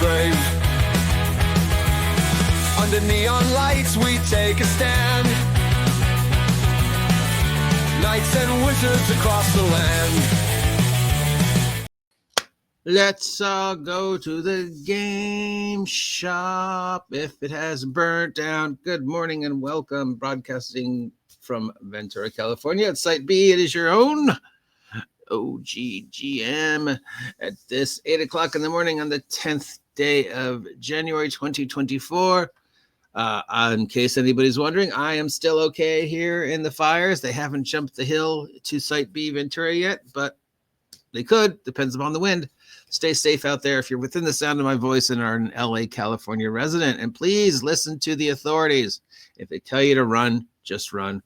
grave. Under neon lights we take a stand. Knights and wizards across the land. Let's all go to the game shop if it has burnt down. Good morning and welcome, broadcasting from Ventura, California. At Site B, it is your own OGGM at this 8 o'clock in the morning on the 10th day of January 2024. In case anybody's wondering, I am still okay here in the fires. They haven't jumped the hill to Site B Ventura yet, but they could. Depends upon the wind. Stay safe out there if you're within the sound of my voice and are an LA, California resident. And please listen to the authorities. If they tell you to run, just run.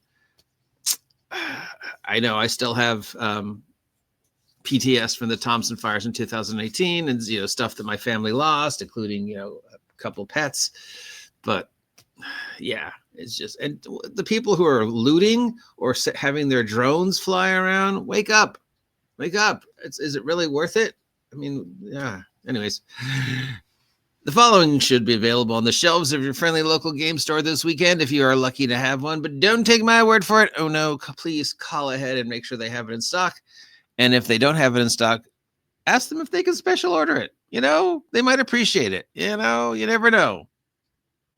I know I still have PTS from the Thompson fires in 2018 and stuff that my family lost, including a couple pets. But yeah, it's just, and the people who are looting or having their drones fly around, wake up. Is it really worth it? I mean, yeah. Anyways, the following should be available on the shelves of your friendly local game store this weekend if you are lucky to have one, but don't take my word for it. Oh no, please call ahead and make sure they have it in stock. And if they don't have it in stock, ask them if they can special order it. They might appreciate it. You never know.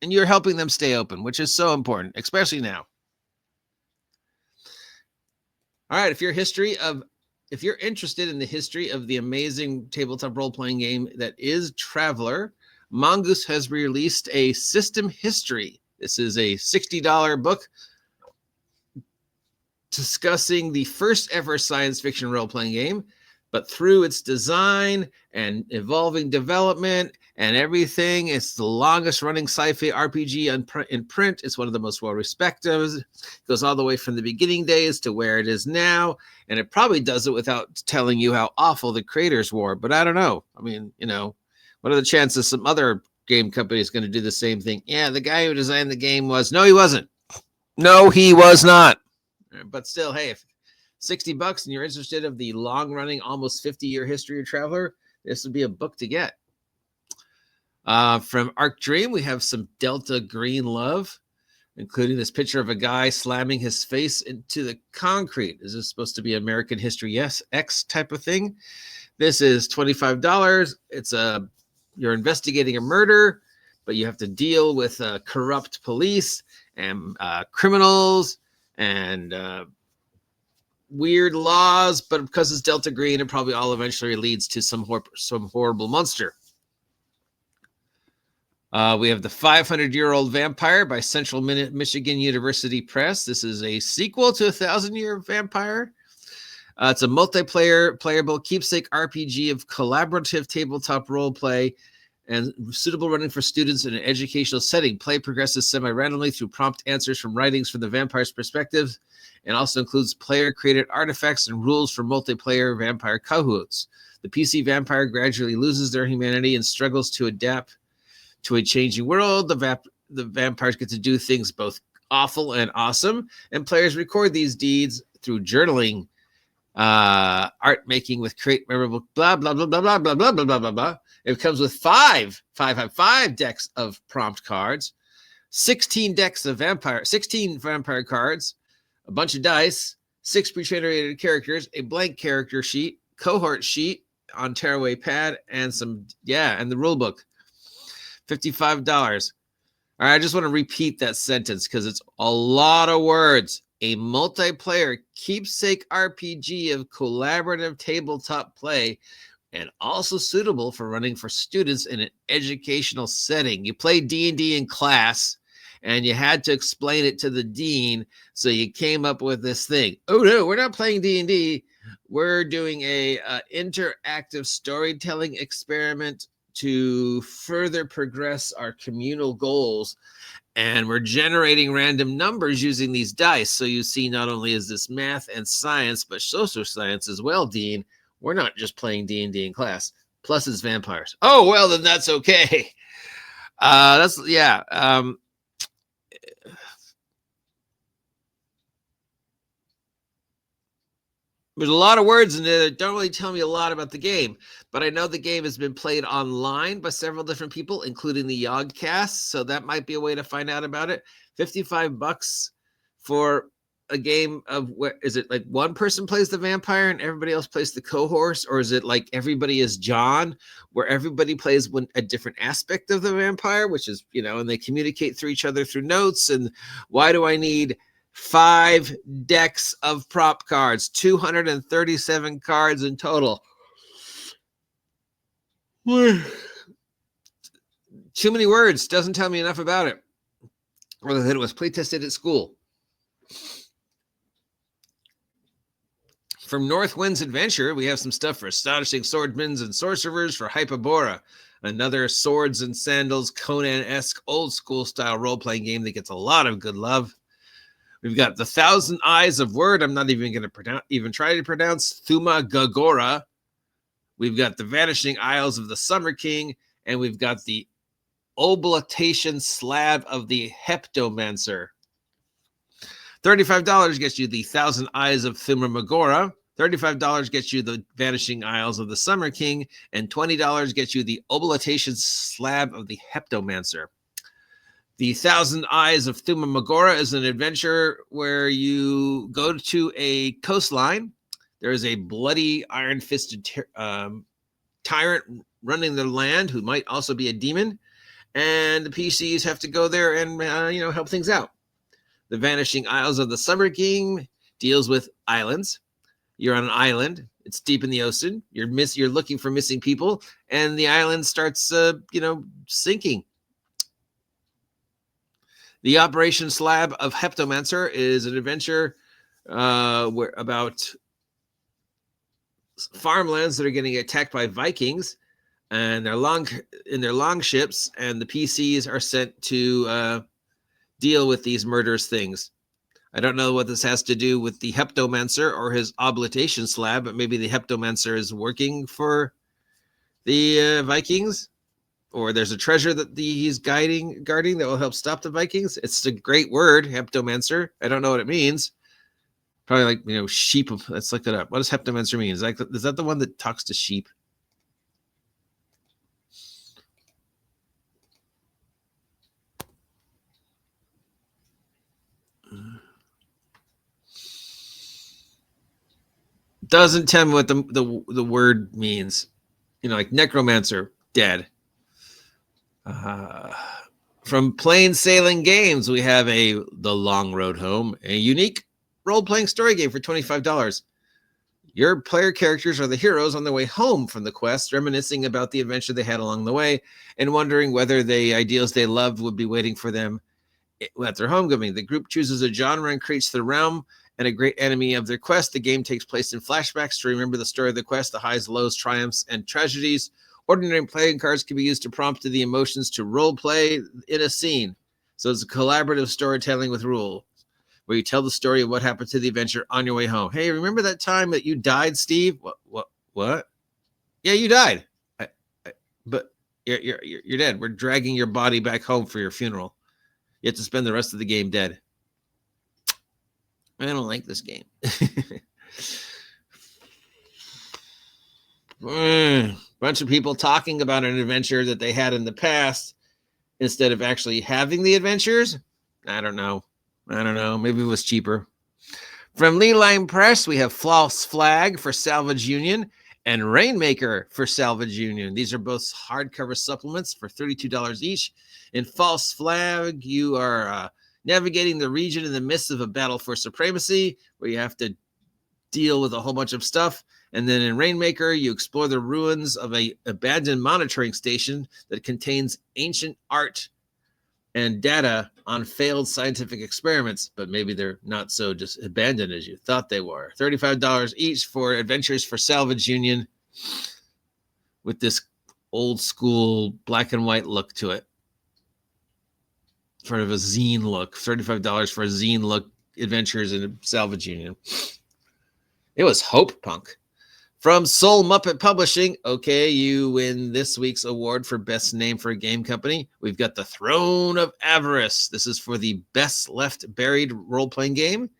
And you're helping them stay open, which is so important, especially now. All right, if you're interested in the history of the amazing tabletop role-playing game that is Traveler, Mongoose has released a system history. This is a $60 book discussing the first ever science fiction role-playing game, but through its design and evolving development and everything, it's the longest running sci-fi RPG in print. It's one of the most well-respected. It goes all the way from the beginning days to where it is now. And it probably does it without telling you how awful the creators were. But I don't know. I mean, what are the chances some other game company is going to do the same thing? Yeah, the guy who designed the game was. No, he wasn't. No, he was not. But still, hey, if $60 and you're interested in the long-running, almost 50-year history of Traveler, this would be a book to get. From Arc Dream, we have some Delta Green love, including this picture of a guy slamming his face into the concrete. Is this supposed to be American History X type of thing? This is $25. You're investigating a murder, but you have to deal with corrupt police and criminals and weird laws, but because it's Delta Green, it probably all eventually leads to some horrible monster. We have The 500-Year-Old Vampire by Central Michigan University Press. This is a sequel to 1,000-Year Vampire. It's a playable keepsake RPG of collaborative tabletop role play and suitable running for students in an educational setting. Play progresses semi-randomly through prompt answers from writings from the vampire's perspective, and also includes player-created artifacts and rules for multiplayer vampire cahoots. The PC vampire gradually loses their humanity and struggles to adapt to a changing world. The vampires get to do things both awful and awesome, and players record these deeds through journaling, art making with create memorable blah blah blah blah blah blah blah blah blah blah. It comes with five decks of prompt cards, 16 vampire cards, a bunch of dice, 6 pre-generated characters, a blank character sheet, cohort sheet on tearaway pad, and and the rule book. $55. All right, I just want to repeat that sentence because it's a lot of words. A multiplayer keepsake RPG of collaborative tabletop play and also suitable for running for students in an educational setting. You play D&D in class and you had to explain it to the dean, so you came up with this thing. Oh no, we're not playing D&D. We're doing a interactive storytelling experiment to further progress our communal goals, and we're generating random numbers using these dice. So you see, not only is this math and science, but social science as well, Dean. We're not just playing D&D in class. Plus it's vampires. Oh, well, then that's okay. There's a lot of words in there that don't really tell me a lot about the game, but I know the game has been played online by several different people, including the Yogcast, so that might be a way to find out about it. $55 for a game of what is it, like one person plays the vampire and everybody else plays the cohorse, or is it like everybody is John, where everybody plays a different aspect of the vampire, which is, and they communicate through each other through notes? And why do I need 5 decks of prop cards, 237 cards in total? Too many words, doesn't tell me enough about it. Or that it was playtested at school. From Northwind's Adventure, we have some stuff for astonishing swordsmen and sorcerers for Hyperborea, another swords and sandals Conan-esque old school style role-playing game that gets a lot of good love. We've got the Thousand Eyes of Word. I'm not even going to try to pronounce Thuma Gagora. We've got the Vanishing Isles of the Summer King, and we've got the Oblatation Slab of the Heptomancer. $35 gets you the Thousand Eyes of Thuma Magora. $35 gets you the Vanishing Isles of the Summer King, and $20 gets you the Oblatation Slab of the Heptomancer. The Thousand Eyes of Thuma Magora is an adventure where you go to a coastline. There is a bloody, iron-fisted tyrant running the land who might also be a demon, and the PCs have to go there and help things out. The Vanishing Isles of the Summer King deals with islands. You're on an island. It's deep in the ocean. You're looking for missing people, and the island starts, sinking. The Operation Slab of Heptomancer is an adventure about farmlands that are getting attacked by Vikings, and they're in their long ships, and the PCs are sent to deal with these murderous things. I don't know what this has to do with the Heptomancer or his Oblatation Slab, but maybe the Heptomancer is working for the Vikings. Or there's a treasure that he's guarding that will help stop the Vikings. It's a great word, Heptomancer. I don't know what it means. Probably like, sheep. Let's look it up. What does Heptomancer mean? Is that the one that talks to sheep? Doesn't tell me what the word means. Like necromancer, dead. From Plain Sailing Games, we have The Long Road Home, a unique role-playing story game for $25. Your player characters are the heroes on their way home from the quest, reminiscing about the adventure they had along the way and wondering whether the ideals they loved would be waiting for them at their homecoming. The group chooses a genre and creates the realm and a great enemy of their quest. The game takes place in flashbacks to remember the story of the quest, the highs, lows, triumphs, and tragedies. Ordinary playing cards can be used to prompt the emotions to role play in a scene. So it's a collaborative storytelling with rules, where you tell the story of what happened to the adventure on your way home. Hey, remember that time that you died, Steve? What? Yeah, you died. But you're dead. We're dragging your body back home for your funeral. You have to spend the rest of the game dead. I don't like this game. Bunch of people talking about an adventure that they had in the past instead of actually having the adventures. I don't know. Maybe it was cheaper. From Lee Line Press, we have False Flag for Salvage Union and Rainmaker for Salvage Union. These are both hardcover supplements for $32 each. In False Flag, you are navigating the region in the midst of a battle for supremacy, where you have to deal with a whole bunch of stuff. And then in Rainmaker, you explore the ruins of an abandoned monitoring station that contains ancient art and data on failed scientific experiments, but maybe they're not so just abandoned as you thought they were. $35 each for Adventures for Salvage Union with this old school black and white look to it. Sort of a zine look. $35 for a zine look Adventures in Salvage Union. It was Hope Punk. From Soul Muppet Publishing, okay, you win this week's award for Best Name for a Game Company. We've got The Throne of Avarice. This is for the Best Left Buried role-playing game.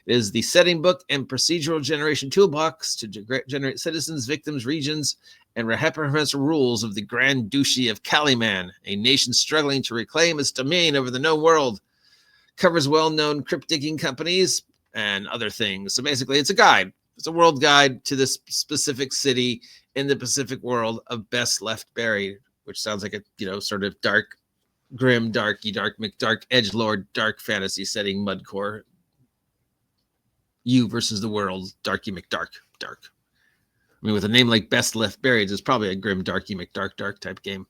It is the setting book and procedural generation toolbox to generate citizens, victims, regions, and reprehensible rules of the Grand Duchy of Kaliman, a nation struggling to reclaim its domain over the known world. Covers well-known crypt-digging companies and other things. So basically, it's a guide. It's a world guide to this specific city in the Pacific world of Best Left Buried, which sounds like a, sort of dark, grim, darky, dark, McDark, edgelord, dark fantasy setting, mudcore. You versus the world, darky, McDark, dark. I mean, with a name like Best Left Buried, it's probably a grim, darky, McDark, dark type game.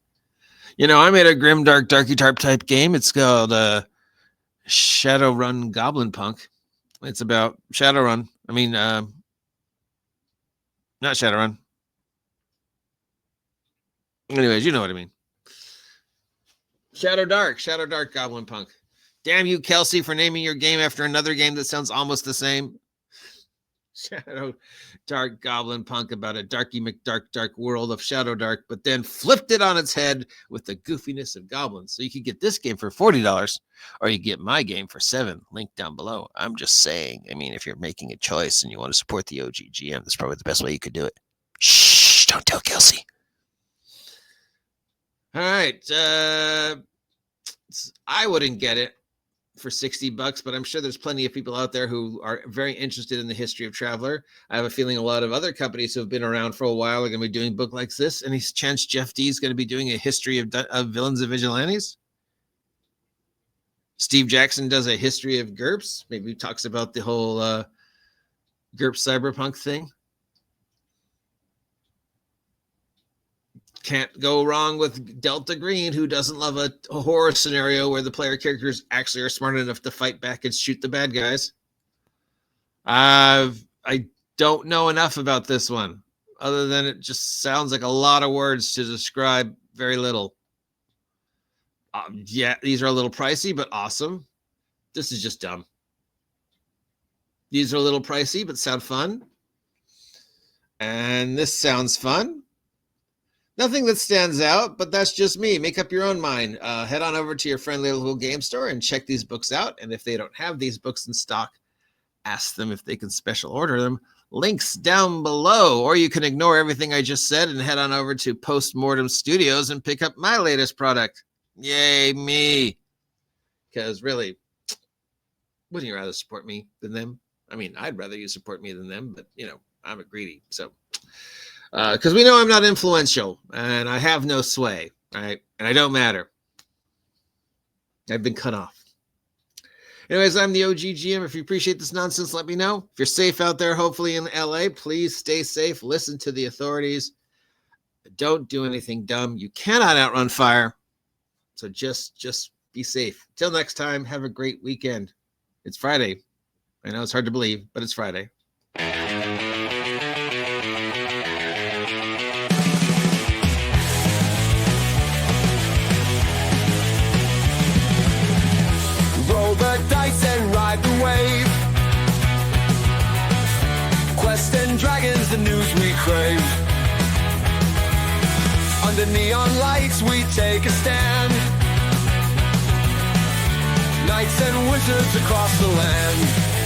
I made a grim, dark, darky type game. It's called Shadowrun Goblin Punk. It's about Shadowrun. I mean, not Shadowrun. Anyways, you know what I mean. Shadowdark Goblin Punk. Damn you, Kelsey, for naming your game after another game that sounds almost the same. Shadowdark Goblin Punk, about a darky McDark dark world of Shadowdark, but then flipped it on its head with the goofiness of goblins. So you could get this game for $40, or you get my game for $7. Link down below. I'm just saying. I mean, if you're making a choice and you want to support the OG GM, that's probably the best way you could do it. Shh! Don't tell Kelsey. All right. I wouldn't get it for $60, but I'm sure there's plenty of people out there who are very interested in the history of Traveller. I have a feeling a lot of other companies who have been around for a while are going to be doing a book like this. Any chance Jeff D is going to be doing a history of villains and vigilantes? Steve Jackson does a history of GURPS. Maybe he talks about the whole GURPS cyberpunk thing. Can't go wrong with Delta Green, who doesn't love a horror scenario where the player characters actually are smart enough to fight back and shoot the bad guys. I don't know enough about this one, other than it just sounds like a lot of words to describe very little. Yeah, these are a little pricey, but awesome. This is just dumb. These are a little pricey, but sound fun. And this sounds fun. Nothing that stands out, but that's just me. Make up your own mind. Head on over to your friendly local game store and check these books out. And if they don't have these books in stock, ask them if they can special order them. Links down below. Or you can ignore everything I just said and head on over to Postmortem Studios and pick up my latest product. Yay, me. Because really, wouldn't you rather support me than them? I mean, I'd rather you support me than them, but, I'm a greedy, so... Because we know I'm not influential and I have no sway, right? And I don't matter. I've been cut off. Anyways, I'm the OG GM. If you appreciate this nonsense, let me know. If you're safe out there, hopefully in LA, please stay safe. Listen to the authorities. Don't do anything dumb. You cannot outrun fire. So just be safe. Till next time, have a great weekend. It's Friday. I know it's hard to believe, but it's Friday. Roll the dice and ride the wave. Quest and dragons, the news we crave. Under neon lights we take a stand. Knights and wizards across the land.